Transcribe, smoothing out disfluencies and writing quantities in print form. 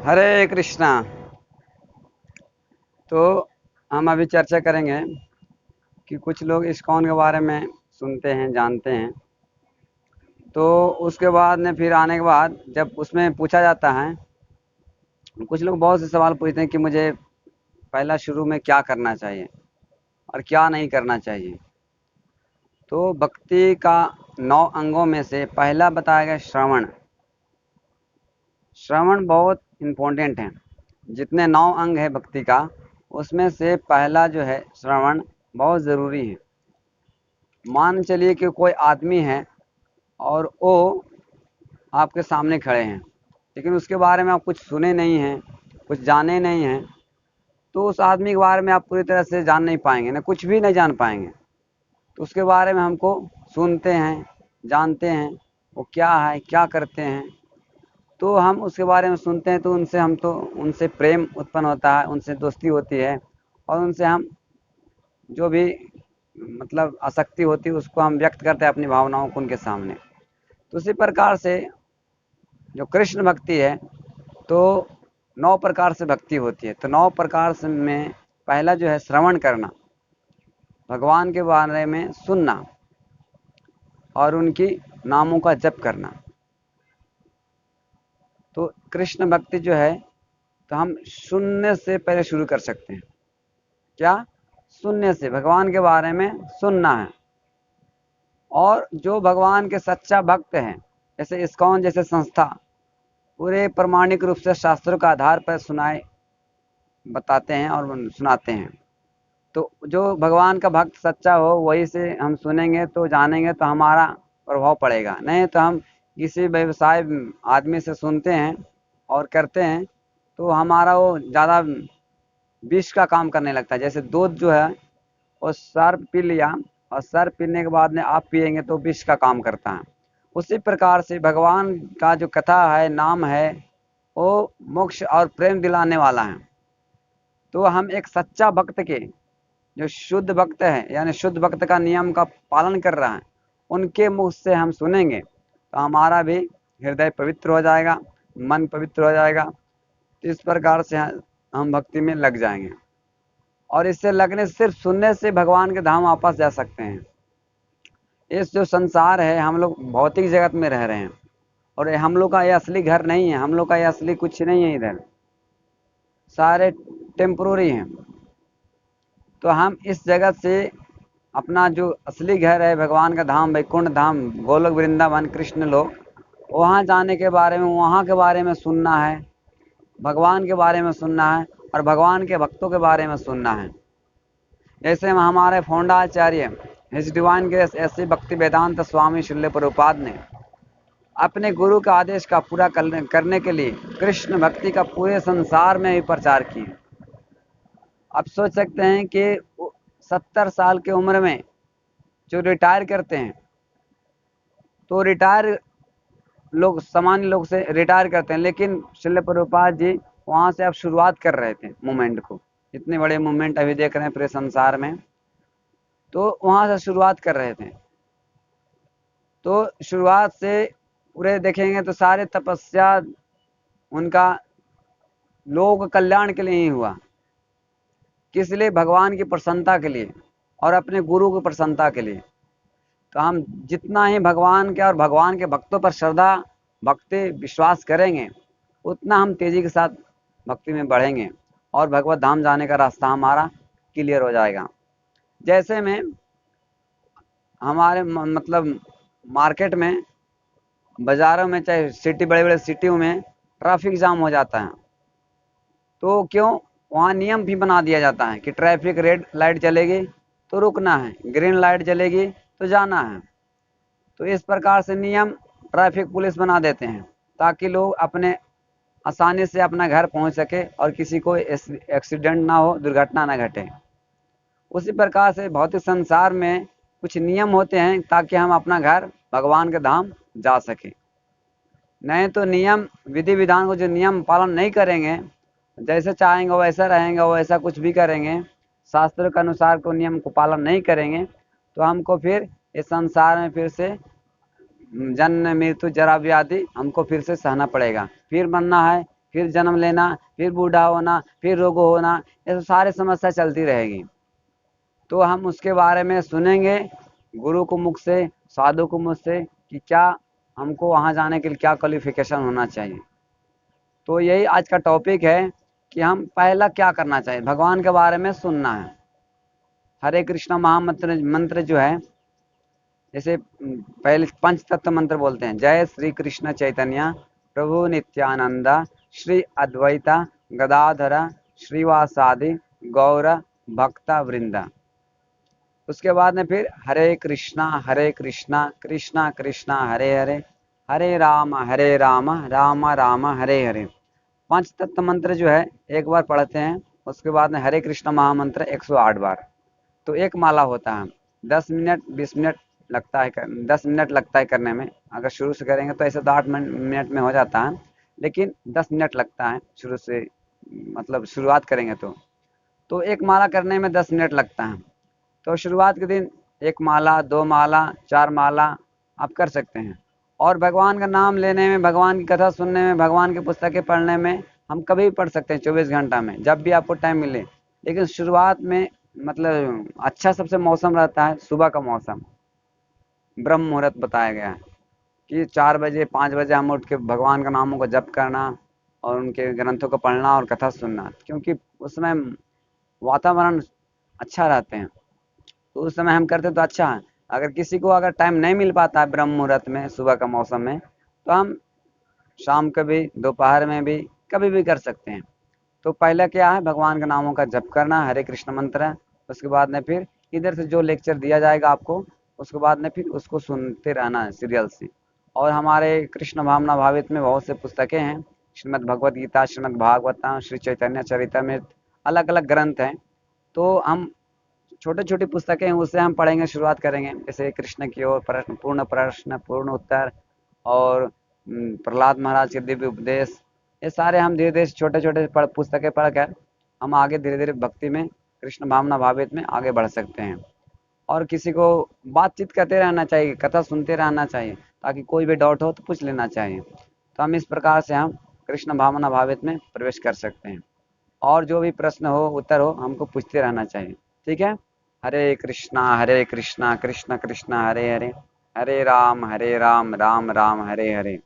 हरे कृष्णा। तो हम अभी चर्चा करेंगे कि कुछ लोग इस्कॉन के बारे में सुनते हैं, जानते हैं। तो उसके बाद में फिर आने के बाद जब उसमें पूछा जाता है, कुछ लोग बहुत से सवाल पूछते हैं कि मुझे पहला शुरू में क्या करना चाहिए और क्या नहीं करना चाहिए। तो भक्ति का 9 अंगों में से पहला बताया गया श्रवण। श्रवण बहुत इम्पोर्टेंट है। जितने 9 अंग है भक्ति का, उसमें से पहला जो है श्रवण बहुत ज़रूरी है। मान चलिए कि कोई आदमी है और वो आपके सामने खड़े हैं, लेकिन उसके बारे में आप कुछ सुने नहीं हैं, कुछ जाने नहीं हैं, तो उस आदमी के बारे में आप पूरी तरह से जान नहीं पाएंगे, ना कुछ भी नहीं जान पाएंगे। तो उसके बारे में हमको सुनते हैं, जानते हैं, वो क्या है, क्या करते हैं। तो हम उसके बारे में सुनते हैं तो उनसे प्रेम उत्पन्न होता है, उनसे दोस्ती होती है, और उनसे हम जो भी मतलब आसक्ति होती है उसको हम व्यक्त करते हैं, अपनी भावनाओं को उनके सामने। तो उसी प्रकार से जो कृष्ण भक्ति है, तो 9 प्रकार से भक्ति होती है। तो 9 प्रकार से में पहला जो है श्रवण करना, भगवान के बारे में सुनना और उनकी नामों का जप करना। तो कृष्ण भक्ति जो है, तो हम सुनने से पहले शुरू कर सकते हैं। क्या? सुनने से, भगवान के बारे में सुनना है। और जो भगवान के सच्चा भक्त हैं, जैसे इस्कॉन जैसे संस्था पूरे प्रमाणिक रूप से शास्त्रों के आधार पर बताते हैं और सुनाते हैं। तो जो भगवान का भक्त सच्चा हो वही से हम सुनेंगे, तो जानेंगे, तो हमारा प्रभाव पड़ेगा। नहीं तो हम किसी व्यवसाय आदमी से सुनते हैं और करते हैं, तो हमारा वो ज़्यादा विष का काम करने लगता है। जैसे दूध जो है, वो सर्प पी लिया और सर्प पीने के बाद में आप पिएंगे तो विष का काम करता है। उसी प्रकार से भगवान का जो कथा है, नाम है, वो मोक्ष और प्रेम दिलाने वाला है। तो हम एक सच्चा भक्त के, जो शुद्ध भक्त है, यानी शुद्ध भक्त का नियम का पालन कर रहा है, उनके मुख से हम सुनेंगे तो हमारा भी हृदय पवित्र हो जाएगा, मन पवित्र हो जाएगा। इस प्रकार से हम भक्ति में लग जाएंगे। और इससे लगने से, सिर्फ सुनने से भगवान के धाम वापस जा सकते हैं। इस जो संसार है, हम लोग भौतिक जगत में रह रहे हैं, और ये हम लोग का ये असली घर नहीं है, हम लोग का ये असली कुछ नहीं है। इधर सारे टेम्पोररी हैं। तो हम इस जगत से अपना जो असली घर है, भगवान का धाम, वैकुंठ धाम, गोलोक वृंदावन, कृष्ण लोक, वहाँ जाने के बारे में, वहाँ के बारे में सुनना है, भगवान के बारे में सुनना है और भगवान के भक्तों के बारे में सुनना है। जैसे हमारे फोंडाचार्य हिज डिवाइन ग्रेस ऐसे भक्ति वेदांत स्वामी शिल प्रभुपाद ने अपने गुरु के आदेश का पूरा करने के लिए कृष्ण भक्ति का पूरे संसार में भी प्रचार किए। आप सोच सकते हैं कि 70 साल की उम्र में जो रिटायर करते हैं, तो रिटायर लोग सामान्य लोग से रिटायर करते हैं, लेकिन शिल प्रभुपाद जी वहाँ से अब शुरुआत कर रहे थे मूवमेंट को। इतने बड़े मूवमेंट अभी देख रहे हैं पूरे संसार में, तो वहाँ से शुरुआत कर रहे थे। तो शुरुआत से पूरे देखेंगे तो सारे तपस्या उनका लोक कल्याण के लिए ही हुआ। किस लिए? भगवान की प्रसन्नता के लिए और अपने गुरु की प्रसन्नता के लिए। तो हम जितना ही भगवान के और भगवान के भक्तों पर श्रद्धा, भक्ति, विश्वास करेंगे, उतना हम तेजी के साथ भक्ति में बढ़ेंगे और भगवत धाम जाने का रास्ता हमारा क्लियर हो जाएगा। जैसे में हमारे मतलब मार्केट में, बाज़ारों में, चाहे सिटी, बड़े-बड़े सिटियों में ट्रैफिक जाम हो जाता है। तो क्यों? वहाँ नियम भी बना दिया जाता है कि ट्रैफिक रेड लाइट जलेगी तो रुकना है, ग्रीन लाइट जलेगी तो जाना है। तो इस प्रकार से नियम ट्रैफिक पुलिस बना देते हैं, ताकि लोग अपने आसानी से अपना घर पहुँच सके और किसी को एक्सीडेंट ना हो, दुर्घटना ना घटे। उसी प्रकार से भौतिक संसार में कुछ नियम होते हैं ताकि हम अपना घर, भगवान के धाम जा सकें। नहीं तो नियम, विधि विधान को जो नियम पालन नहीं करेंगे, जैसे चाहेंगे वैसा रहेंगे, वैसा कुछ भी करेंगे, शास्त्र के अनुसार को नियम को पालन नहीं करेंगे, तो हमको फिर इस संसार में फिर से जन्म, मृत्यु, जरा व्याधि हमको फिर से सहना पड़ेगा। फिर बनना है फिर जन्म लेना, फिर बूढ़ा होना, फिर रोग होना, ये सब सारी समस्या चलती रहेगी। तो हम उसके बारे में सुनेंगे गुरु को मुख से, साधु को मुख से, कि क्या हमको वहाँ जाने के लिए क्या क्वालिफिकेशन होना चाहिए। तो यही आज का टॉपिक है कि हम पहला क्या करना चाहिए, भगवान के बारे में सुनना है। हरे कृष्णा महामंत्र मंत्र जो है, जैसे पहले पंच तत्व मंत्र बोलते हैं, जय श्री कृष्ण चैतन्य प्रभु नित्यानंद श्री अद्वैता गदाधर श्रीवासादि गौर भक्ता वृंदा। उसके बाद में फिर हरे कृष्णा कृष्णा कृष्णा हरे हरे, हरे राम राम राम हरे हरे। पांच तत्व मंत्र जो है एक बार पढ़ते हैं, उसके बाद में हरे कृष्ण महामंत्र 108 बार। तो एक माला होता है, 10 मिनट 20 मिनट लगता है 10 मिनट लगता है करने में। अगर शुरू से करेंगे तो ऐसे तो 8 मिनट में हो जाता है, लेकिन 10 मिनट लगता है शुरू से, मतलब शुरुआत करेंगे तो एक माला करने में 10 मिनट लगता है। तो शुरुआत के दिन एक माला, 2 माला, 4 माला आप कर सकते हैं। और भगवान का नाम लेने में, भगवान की कथा सुनने में, भगवान की पुस्तकें पढ़ने में हम कभी भी पढ़ सकते हैं 24 घंटा में, जब भी आपको टाइम मिले। लेकिन शुरुआत में मतलब अच्छा सबसे मौसम रहता है सुबह का मौसम, ब्रह्म मुहूर्त बताया गया है कि 4 बजे 5 बजे हम उठ के भगवान का नामों को जप करना और उनके ग्रंथों को पढ़ना और कथा सुनना, क्योंकि उसमें वातावरण अच्छा रहते हैं। तो उस समय हम करते तो अच्छा है। अगर किसी को अगर टाइम नहीं मिल पाता है ब्रह्म मुहूर्त में, सुबह का मौसम में, तो हम शाम को भी, दोपहर में भी, कभी भी कर सकते हैं। तो पहले क्या है, भगवान के नामों का जप करना, हरे कृष्ण मंत्र। उसके बाद में फिर इधर से जो लेक्चर दिया जाएगा आपको, उसके बाद में फिर उसको सुनते रहना है सीरियल से। और हमारे कृष्ण भावना भावित में बहुत से पुस्तकें हैं, श्रीमद् भगवद गीता, श्रीमद् भागवतम, श्री चैतन्य चरितमृत, अलग अलग ग्रंथ हैं। तो हम छोटे छोटी पुस्तकें हैं, उससे हम पढ़ेंगे, शुरुआत करेंगे। जैसे कृष्ण की ओर प्रश्न पूर्ण उत्तर, और प्रहलाद महाराज के दिव्य उपदेश, ये सारे हम धीरे धीरे छोटे छोटे पुस्तकें पढ़कर हम आगे धीरे धीरे भक्ति में, कृष्ण भावना भावित में आगे बढ़ सकते हैं। और किसी को बातचीत करते रहना चाहिए, कथा सुनते रहना चाहिए, ताकि कोई भी डाउट हो तो पूछ लेना चाहिए। तो हम इस प्रकार से हम कृष्ण भावना भावित में प्रवेश कर सकते हैं। और जो भी प्रश्न हो, उत्तर हो, हमको पूछते रहना चाहिए। ठीक है। हरे कृष्णा कृष्ण कृष्ण हरे हरे, हरे राम राम राम हरे हरे।